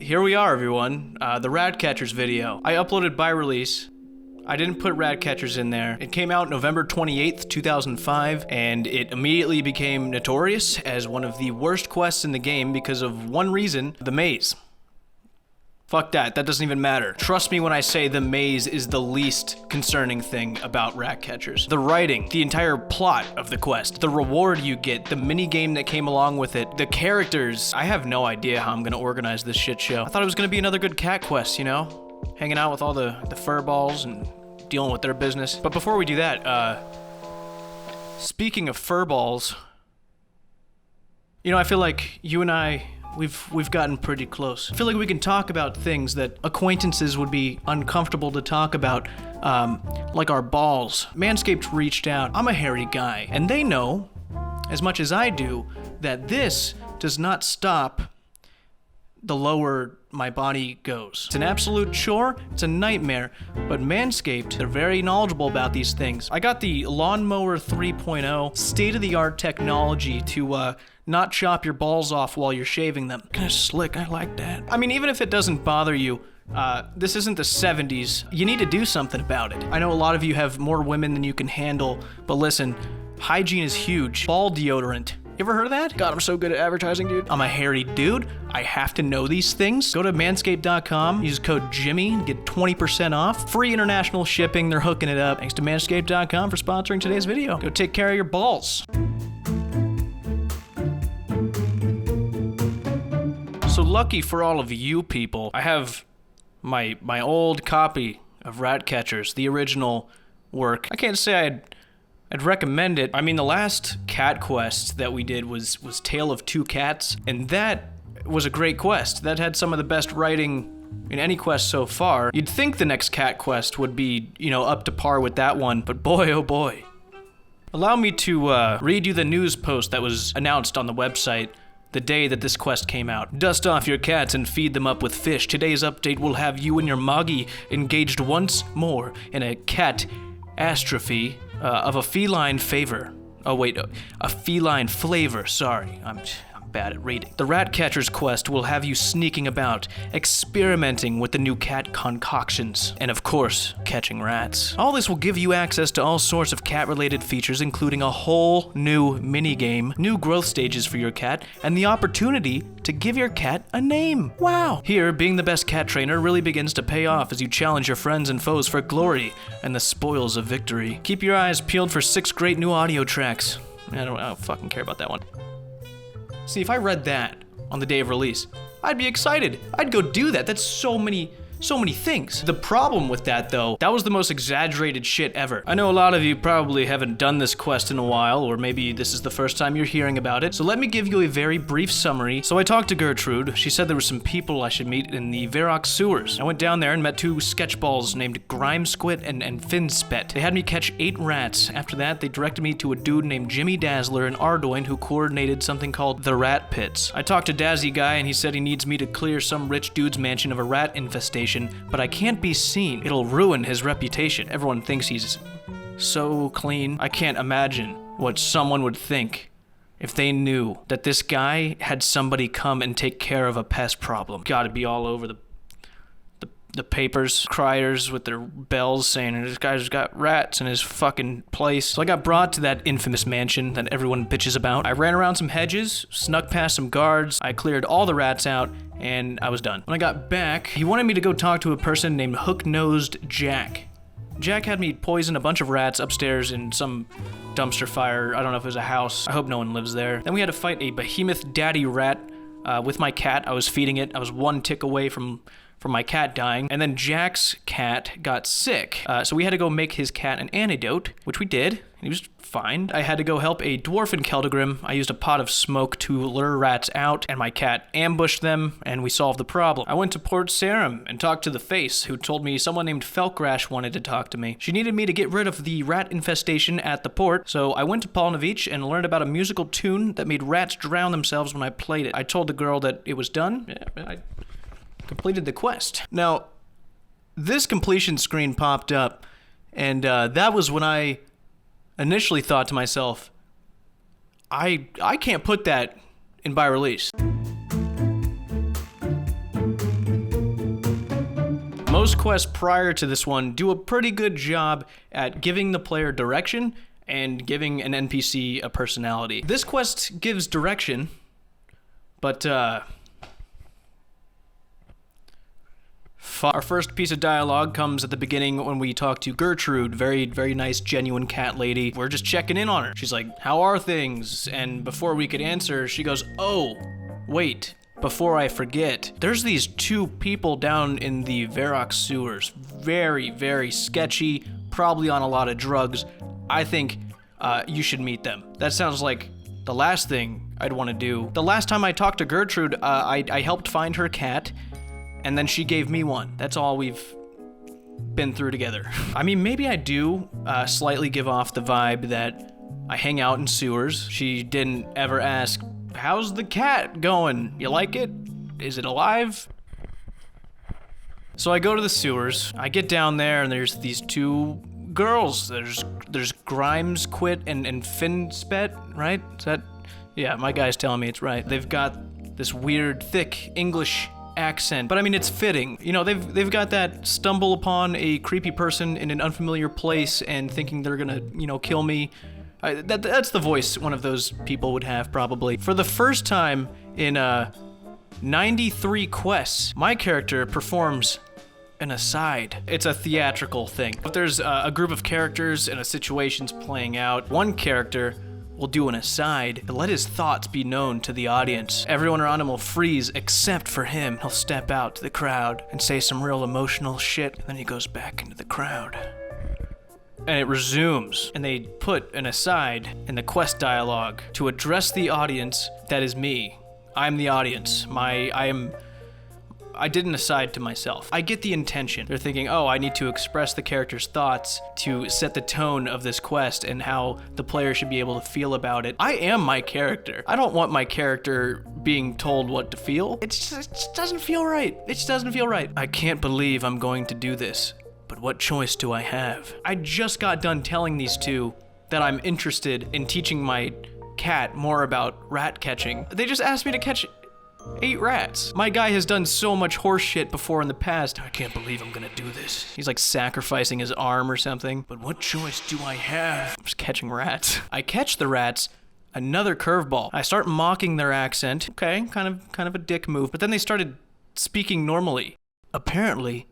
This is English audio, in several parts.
here we are, everyone. The Ratcatchers video. I uploaded by release. I didn't put Ratcatchers in there. It came out November 28th, 2005, and it immediately became notorious as one of the worst quests in the game because of one reason: the maze. Fuck that doesn't even matter. Trust me when I say the maze is the least concerning thing about Ratcatchers. The writing, the entire plot of the quest, the reward you get, the mini-game that came along with it, the characters. I have no idea how I'm gonna organize this shit show. I thought it was gonna be another good cat quest, you know? Hanging out with all the furballs and dealing with their business. But before we do that, speaking of furballs, you know, I feel like you and I, we've gotten pretty close. I feel like we can talk about things that acquaintances would be uncomfortable to talk about, like our balls. Manscaped reached out. I'm a hairy guy, and they know, as much as I do, that this does not stop the lower my body goes. It's an absolute chore, it's a nightmare, but Manscaped, they're very knowledgeable about these things. I got the Lawnmower 3.0 state-of-the-art technology to not chop your balls off while you're shaving them. Kinda slick, I like that. I mean, even if it doesn't bother you, this isn't the 70s. You need to do something about it. I know a lot of you have more women than you can handle, but listen, hygiene is huge. Ball deodorant. You ever heard of that? God, I'm so good at advertising, dude. I'm a hairy dude. I have to know these things. Go to manscaped.com, use code Jimmy, and get 20% off. Free international shipping, they're hooking it up. Thanks to manscaped.com for sponsoring today's video. Go take care of your balls. So lucky for all of you people, I have my old copy of Ratcatchers, the original work. I can't say I'd recommend it. I mean, the last cat quest that we did was Tale of Two Cats, and that was a great quest. That had some of the best writing in any quest so far. You'd think the next cat quest would be, you know, up to par with that one, but boy, oh boy. Allow me to read you the news post that was announced on the website the day that this quest came out. Dust off your cats and feed them up with fish. Today's update will have you and your moggy engaged once more in a cat astrophe of a feline favor. Oh wait, a feline flavor, sorry. I'm bad at reading. The Ratcatchers quest will have you sneaking about, experimenting with the new cat concoctions, and of course, catching rats. All this will give you access to all sorts of cat-related features, including a whole new minigame, new growth stages for your cat, and the opportunity to give your cat a name. Wow! Here, being the best cat trainer really begins to pay off as you challenge your friends and foes for glory and the spoils of victory. Keep your eyes peeled for 6 great new audio tracks. I don't fucking care about that one. See, if I read that on the day of release, I'd be excited. I'd go do that. That's so many things. The problem with that, though, that was the most exaggerated shit ever. I know a lot of you probably haven't done this quest in a while, or maybe this is the first time you're hearing about it, so let me give you a very brief summary. So I talked to Gertrude. She said there were some people I should meet in the Varrock sewers. I went down there and met 2 sketchballs named Grimesquit and Finspet. They had me catch 8 rats. After that, they directed me to a dude named Jimmy Dazzler in Ardoin who coordinated something called the Rat Pits. I talked to Dazzy Guy and he said he needs me to clear some rich dude's mansion of a rat infestation, but I can't be seen. It'll ruin his reputation. Everyone thinks he's so clean. I can't imagine what someone would think if they knew that this guy had somebody come and take care of a pest problem. Gotta be all over the papers, criers with their bells saying this guy's got rats in his fucking place. So I got brought to that infamous mansion that everyone bitches about. I ran around some hedges, snuck past some guards, I cleared all the rats out, and I was done. When I got back, he wanted me to go talk to a person named Hook-Nosed Jack. Jack had me poison a bunch of rats upstairs in some dumpster fire. I don't know if it was a house. I hope no one lives there. Then we had to fight a behemoth daddy rat with my cat. I was feeding it. I was 1 tick away from my cat dying, and then Jack's cat got sick. So we had to go make his cat an antidote, which we did, and he was fine. I had to go help a dwarf in Keldegrim. I used a pot of smoke to lure rats out, and my cat ambushed them, and we solved the problem. I went to Port Sarum and talked to the Face, who told me someone named Felkrash wanted to talk to me. She needed me to get rid of the rat infestation at the port, so I went to Polnovich and learned about a musical tune that made rats drown themselves when I played it. I told the girl that it was done. Yeah, I completed the quest. Now, this completion screen popped up, and that was when I initially thought to myself, I can't put that in by release. Most quests prior to this one do a pretty good job at giving the player direction and giving an NPC a personality. This quest gives direction, but our first piece of dialogue comes at the beginning when we talk to Gertrude, very, very nice, genuine cat lady. We're just checking in on her. She's like, how are things? And before we could answer, she goes, oh, wait, before I forget, there's these 2 people down in the Varrock sewers. Very, very sketchy, probably on a lot of drugs. I think you should meet them. That sounds like the last thing I'd want to do. The last time I talked to Gertrude, I helped find her cat, and then she gave me one. That's all we've been through together. I mean, maybe I do slightly give off the vibe that I hang out in sewers. She didn't ever ask, how's the cat going? You like it? Is it alive? So I go to the sewers. I get down there, and there's these 2 girls. There's Grimes Quit and Finn Spet, right? Is that? Yeah, my guy's telling me it's right. They've got this weird, thick English accent, but I mean, it's fitting. You know, they've got that stumble upon a creepy person in an unfamiliar place and thinking they're gonna, you know, kill me. That's the voice one of those people would have, probably. For the first time in 93 quests, my character performs an aside. It's a theatrical thing. If there's a group of characters and a situation's playing out, one character will do an aside to let his thoughts be known to the audience. Everyone around him will freeze except for him. He'll step out to the crowd and say some real emotional shit, and then he goes back into the crowd. And it resumes, and they put an aside in the quest dialogue to address the audience. That is me. I'm the audience. I did an aside to myself. I get the intention. They're thinking, oh, I need to express the character's thoughts to set the tone of this quest and how the player should be able to feel about it. I am my character. I don't want my character being told what to feel. It just doesn't feel right. It just doesn't feel right. I can't believe I'm going to do this, but what choice do I have? I just got done telling these 2 that I'm interested in teaching my cat more about rat catching. They just asked me to catch 8 rats. My guy has done so much horse shit before in the past. I can't believe I'm gonna do this. He's like sacrificing his arm or something. But what choice do I have? I'm just catching rats. I catch the rats. Another curveball. I start mocking their accent. Okay, kind of a dick move. But then they started speaking normally. Apparently,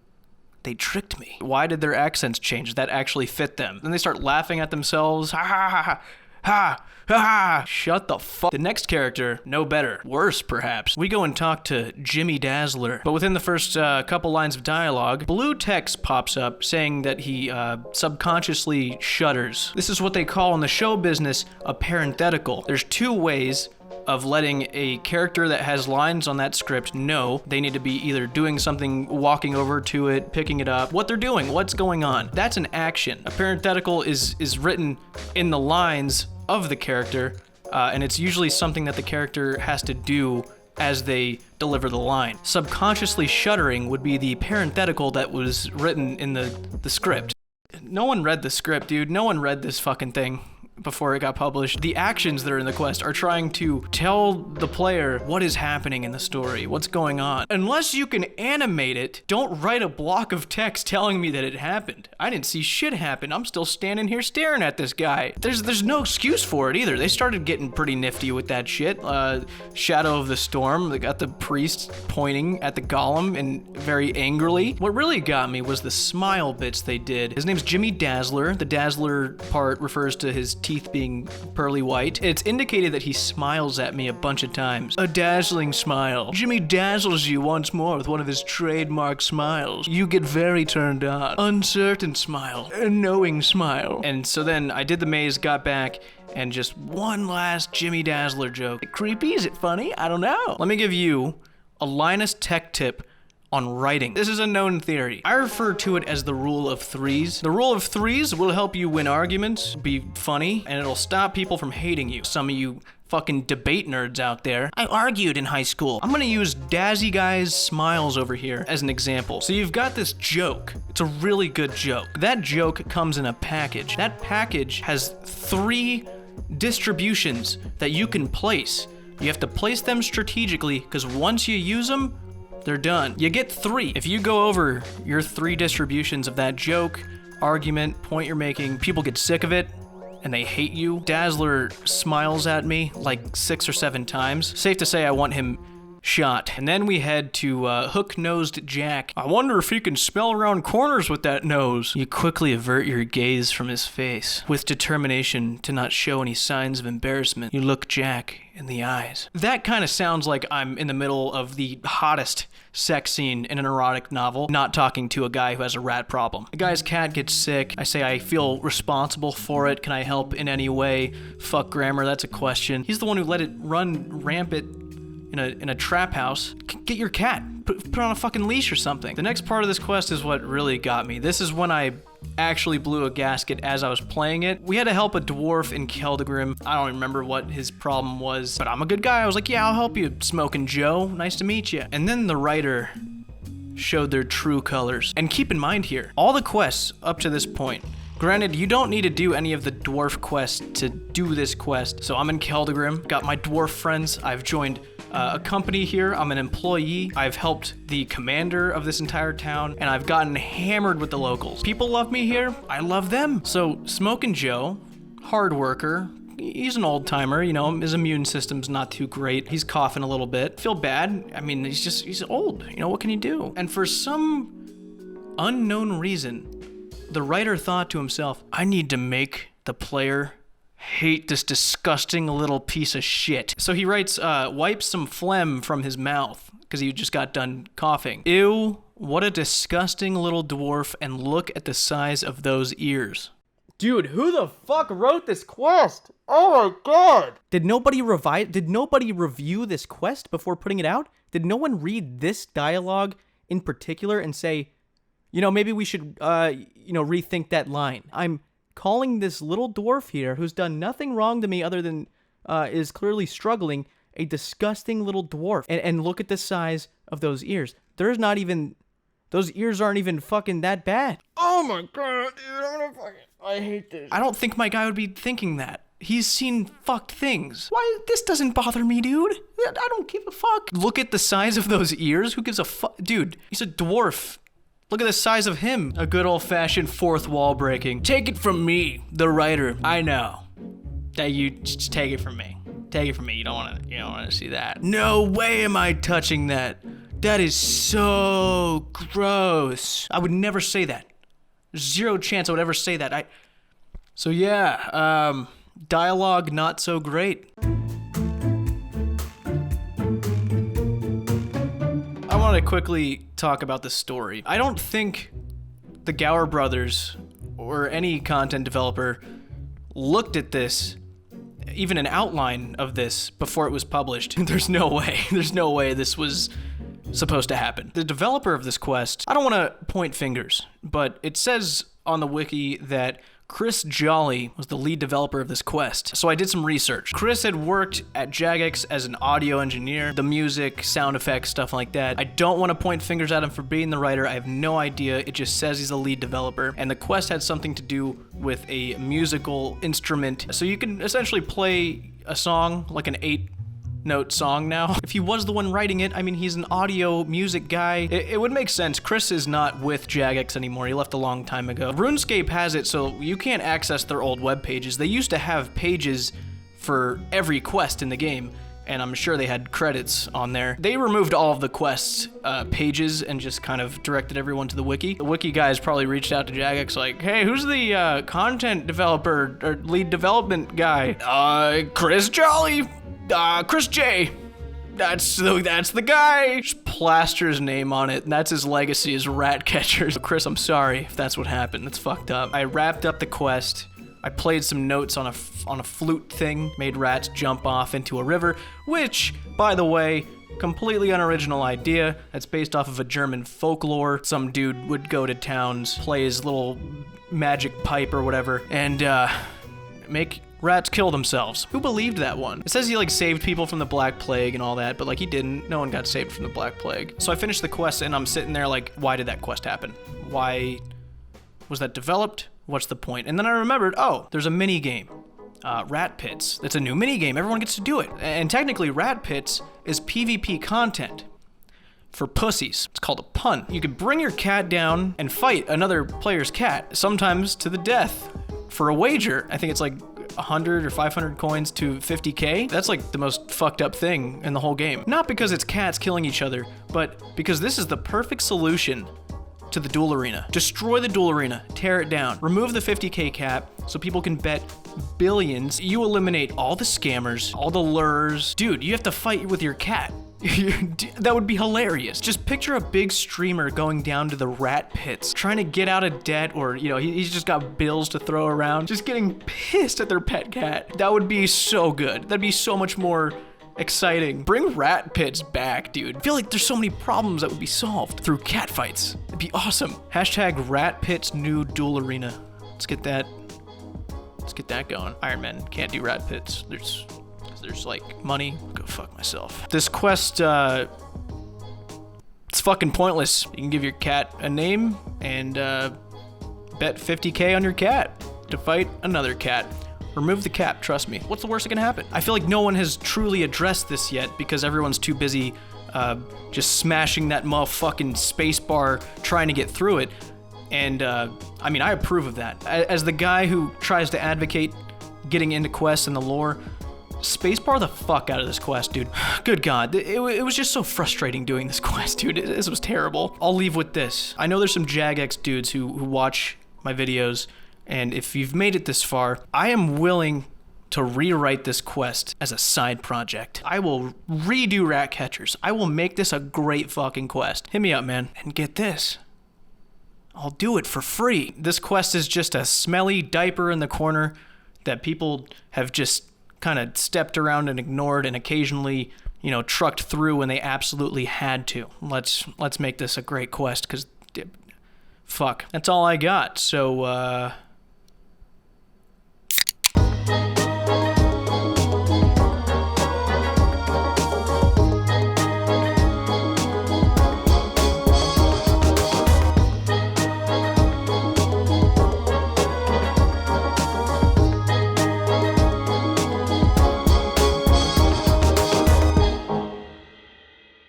they tricked me. Why did their accents change? That actually fit them. Then they start laughing at themselves. Ha ha ha ha. Ha! Ha! Shut the fuck. The next character, no better. Worse, perhaps. We go and talk to Jimmy Dazzler. But within the first couple lines of dialogue, blue text pops up saying that he subconsciously shudders. This is what they call in the show business a parenthetical. There's 2 ways of letting a character that has lines on that script know they need to be either doing something, walking over to it, picking it up, what they're doing, what's going on. That's an action. A parenthetical is written in the lines of the character, and it's usually something that the character has to do as they deliver the line. Subconsciously shuddering would be the parenthetical that was written in the script. No one read the script, dude. No one read this fucking thing before it got published. The actions that are in the quest are trying to tell the player what is happening in the story, what's going on. Unless you can animate it, don't write a block of text telling me that it happened. I didn't see shit happen. I'm still standing here staring at this guy. There's no excuse for it either. They started getting pretty nifty with that shit. Shadow of the Storm, they got the priest pointing at the golem and very angrily. What really got me was the smile bits they did. His name's Jimmy Dazzler. The Dazzler part refers to his teeth being pearly white. It's indicated that he smiles at me a bunch of times. A dazzling smile. Jimmy dazzles you once more with one of his trademark smiles. You get very turned on. Uncertain smile. A knowing smile. And so then I did the maze, got back, and just one last Jimmy Dazzler joke. Is it creepy? Is it funny? I don't know. Let me give you a Linus tech tip on writing. This is a known theory. I refer to it as the rule of 3s. The rule of 3s will help you win arguments, be funny, and it'll stop people from hating you. Some of you fucking debate nerds out there. I argued in high school. I'm gonna use Dazzy Guy's smiles over here as an example. So you've got this joke. It's a really good joke. That joke comes in a package. That package has 3 distributions that you can place. You have to place them strategically, because once you use them, they're done. You get 3. If you go over your 3 distributions of that joke, argument, point you're making, people get sick of it and they hate you. Dazzler smiles at me like 6 or 7 times. Safe to say I want him shot. And then we head to Hook-Nosed Jack. I wonder if he can smell around corners with that nose. You quickly avert your gaze from his face. With determination to not show any signs of embarrassment, you look Jack in the eyes. That kind of sounds like I'm in the middle of the hottest sex scene in an erotic novel, not talking to a guy who has a rat problem. The guy's cat gets sick. I say I feel responsible for it. Can I help in any way? Fuck grammar, that's a question. He's the one who let it run rampant in a trap house. Get your cat. Put on a fucking leash or something. The next part of this quest is what really got me. This is when I actually blew a gasket as I was playing it. We had to help a dwarf in Keldegrim. I don't remember what his problem was, but I'm a good guy. I was like, yeah, I'll help you, Smoking Joe. Nice to meet you. And then the writer showed their true colors. And keep in mind here, all the quests up to this point, granted, you don't need to do any of the dwarf quests to do this quest. So I'm in Keldegrim, got my dwarf friends. I've joined a company here. I'm an employee. I've helped the commander of this entire town, and I've gotten hammered with the locals. People love me here. I love them. So Smokin' Joe, hard worker. He's an old timer, you know, his immune system's not too great. He's coughing a little bit. Feel bad. I mean, he's old. You know, what can he do? And for some unknown reason, the writer thought to himself, I need to make the player hate this disgusting little piece of shit. So he writes, wipe some phlegm from his mouth, because he just got done coughing. Ew, what a disgusting little dwarf, and look at the size of those ears. Dude, who the fuck wrote this quest? Oh my god! Did nobody review this quest before putting it out? Did no one read this dialogue in particular and say, you know, maybe we should, rethink that line? I'm calling this little dwarf here, who's done nothing wrong to me other than is clearly struggling, a disgusting little dwarf. And look at the size of those ears. Those ears aren't even fucking that bad. Oh my god, dude, I hate this. I don't think my guy would be thinking that. He's seen fucked things. Why? This doesn't bother me, dude. I don't give a fuck. Look at the size of those ears. Who gives a fuck? Dude, he's a dwarf. Look at the size of him. A good old-fashioned fourth wall breaking. Take it from me, the writer. I know that you just take it from me. Take it from me. You don't want to see that. No way am I touching that. That is so gross. I would never say that. There's zero chance I would ever say that. So yeah, dialogue not so great. I want to quickly talk about the story. I don't think the Gower brothers or any content developer looked at this, even an outline of this, before it was published. There's no way. There's no way this was supposed to happen. The developer of this quest, I don't want to point fingers, but it says on the wiki that Chris Jolly was the lead developer of this quest. So I did some research. Chris had worked at Jagex as an audio engineer, the music, sound effects, stuff like that. I don't want to point fingers at him for being the writer. I have no idea. It just says he's the lead developer. And the quest had something to do with a musical instrument. So you can essentially play a song, like an 8-note song now. If he was the one writing it, I mean, he's an audio music guy. It would make sense. Chris is not with Jagex anymore. He left a long time ago. RuneScape has it so you can't access their old web pages. They used to have pages for every quest in the game, and I'm sure they had credits on there. They removed all of the quest pages and just kind of directed everyone to the wiki. The wiki guys probably reached out to Jagex like, hey, who's the content developer or lead development guy? Chris Jolly. Chris J. That's the guy. Just plaster his name on it, and that's his legacy as rat catcher. So Chris, I'm sorry if that's what happened. That's fucked up. I wrapped up the quest. I played some notes on a flute thing, made rats jump off into a river, which, by the way, completely unoriginal idea. That's based off of a German folklore. Some dude would go to towns, play his little magic pipe or whatever, and make rats kill themselves. Who believed that one? It says he saved people from the Black Plague and all that, but he didn't. No one got saved from the Black Plague. So I finished the quest and I'm sitting there why did that quest happen? Why was that developed? What's the point? And then I remembered, oh, there's a mini game. Rat Pits. That's a new mini game. Everyone gets to do it. And technically Rat Pits is PvP content. for pussies. It's called a punt. You could bring your cat down and fight another player's cat, sometimes to the death, for a wager. I think it's like 100 or 500 coins to 50k. That's like the most fucked up thing in the whole game. Not because it's cats killing each other, but because this is the perfect solution to the duel arena. Destroy the duel arena, tear it down, remove the 50k cap so people can bet billions. You eliminate all the scammers, all the lures. Dude, you have to fight with your cat. That would be hilarious. Just picture a big streamer going down to the rat pits, trying to get out of debt, or, you know, he's just got bills to throw around, just getting pissed at their pet cat. That would be so good. That'd be so much more exciting. Bring rat pits back, dude. I feel like there's so many problems that would be solved through cat fights. It'd be awesome. Hashtag rat pits new duel arena. Let's get that going. Iron Man can't do rat pits. There's like money. Go fuck myself. This quest, it's fucking pointless. You can give your cat a name and bet 50k on your cat to fight another cat. Remove the cap, trust me. What's the worst that can happen? I feel like no one has truly addressed this yet because everyone's too busy just smashing that motherfucking space bar trying to get through it. And I mean, I approve of that. As the guy who tries to advocate getting into quests and the lore, spacebar the fuck out of this quest, dude. Good God, it was just so frustrating doing this quest, dude. This was terrible. I'll leave with this. I know there's some Jagex dudes who watch my videos, and if you've made it this far, I am willing to rewrite this quest as a side project. I will redo Rat Catchers. I will make this a great fucking quest. Hit me up, man. And get this, I'll do it for free. This quest is just a smelly diaper in the corner that people have just kind of stepped around and ignored and occasionally, you know, trucked through when they absolutely had to. Let's make this a great quest, because fuck, that's all I got. So